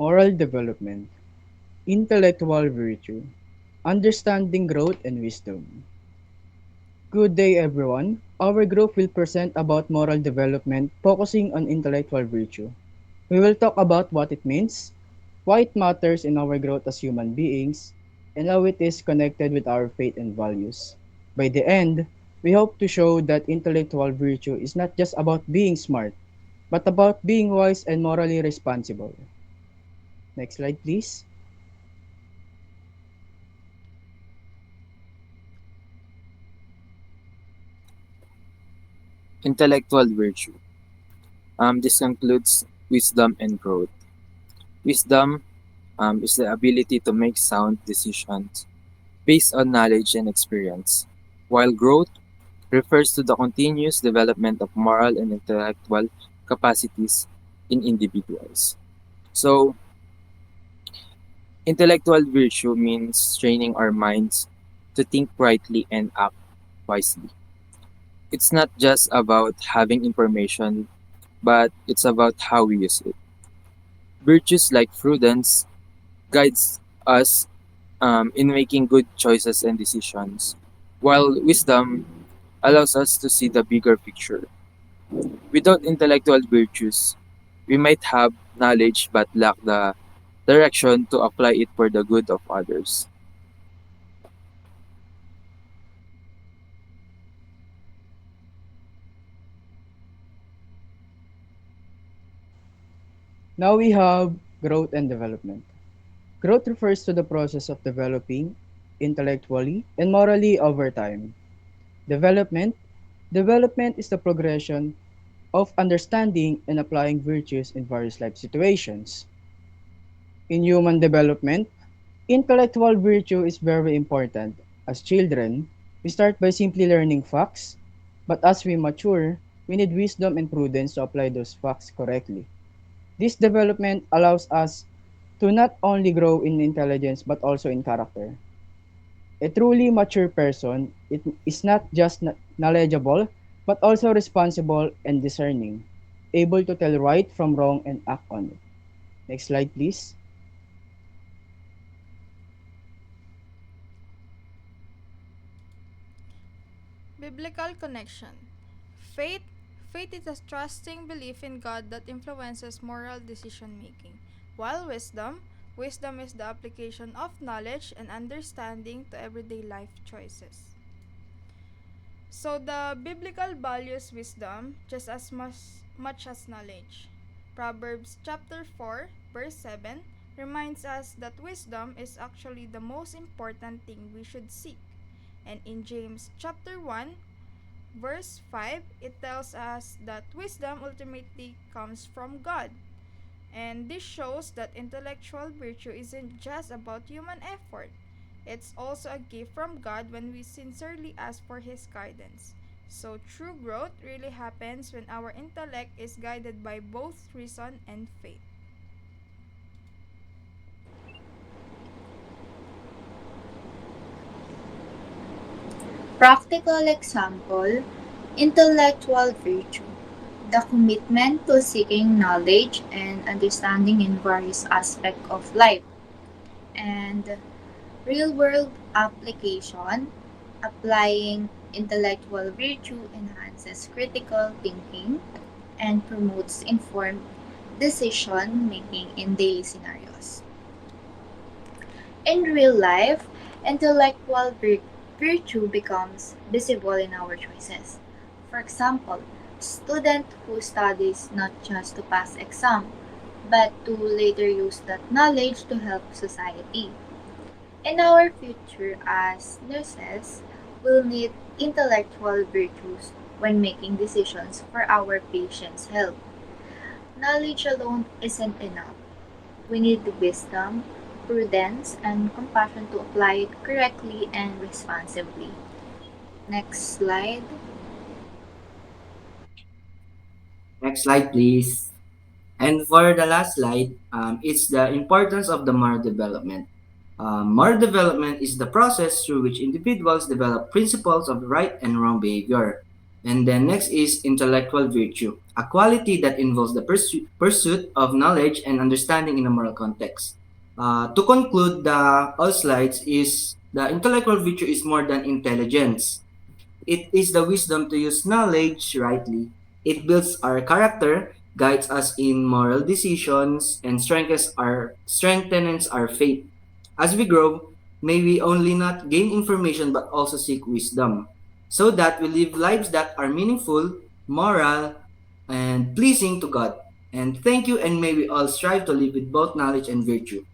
Moral development, intellectual virtue, understanding growth and wisdom. Good day everyone. Our group will present about moral development focusing on intellectual virtue. We will talk about what it means, why it matters in our growth as human beings, and how it is connected with our faith and values. By the end, we hope to show that intellectual virtue is not just about being smart, but about being wise and morally responsible. Next slide, please. Intellectual virtue. This includes wisdom and growth. Wisdom is the ability to make sound decisions based on knowledge and experience, while growth refers to the continuous development of moral and intellectual capacities in individuals. So, intellectual virtue means training our minds to think rightly and act wisely. It's not just about having information, but it's about how we use it. Virtues like prudence guides us in making good choices and decisions, while wisdom allows us to see the bigger picture. Without intellectual virtues, we might have knowledge but lack the direction to apply it for the good of others. Now we have growth and development. Growth refers to the process of developing intellectually and morally over time. Development Development is the progression of understanding and applying virtues in various life situations. In human development, intellectual virtue is very important. As children, we start by simply learning facts, but as we mature, we need wisdom and prudence to apply those facts correctly. This development allows us to not only grow in intelligence but also in character. A truly mature person is not just knowledgeable but also responsible and discerning, able to tell right from wrong and act on it. Next slide, please. Biblical connection. Faith. Faith is a trusting belief in God that influences moral decision making. While wisdom is the application of knowledge and understanding to everyday life choices. So the biblical values wisdom just as much as knowledge. Proverbs chapter 4 verse 7 reminds us that wisdom is actually the most important thing we should seek. And in James chapter 1 verse 5, it tells us that wisdom ultimately comes from God. And this shows that intellectual virtue isn't just about human effort. It's also a gift from God when we sincerely ask for His guidance. So, true growth really happens when our intellect is guided by both reason and faith. Practical example, intellectual virtue. The commitment to seeking knowledge and understanding in various aspects of life. And real world application, applying intellectual virtue enhances critical thinking and promotes informed decision making in daily scenarios. In real life, virtue becomes visible in our choices. For example, student who studies not just to pass exam, but to later use that knowledge to help society. In our future as nurses, we'll need intellectual virtues when making decisions for our patients' health. Knowledge alone isn't enough. We need wisdom, prudence, and compassion to apply it correctly and responsibly. Next slide. Next slide, please. And for the last slide, it's the importance of the moral development. Moral development is the process through which individuals develop principles of right and wrong behavior. And then next is intellectual virtue, a quality that involves the pursuit of knowledge and understanding in a moral context. To conclude the all slides is the intellectual virtue is more than intelligence. It is the wisdom to use knowledge rightly. It builds our character, guides us in moral decisions, and strengthens our faith. As we grow, may we only not gain information but also seek wisdom, so that we live lives that are meaningful, moral, and pleasing to God. And thank you, and may we all strive to live with both knowledge and virtue.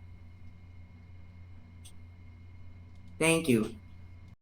Thank you.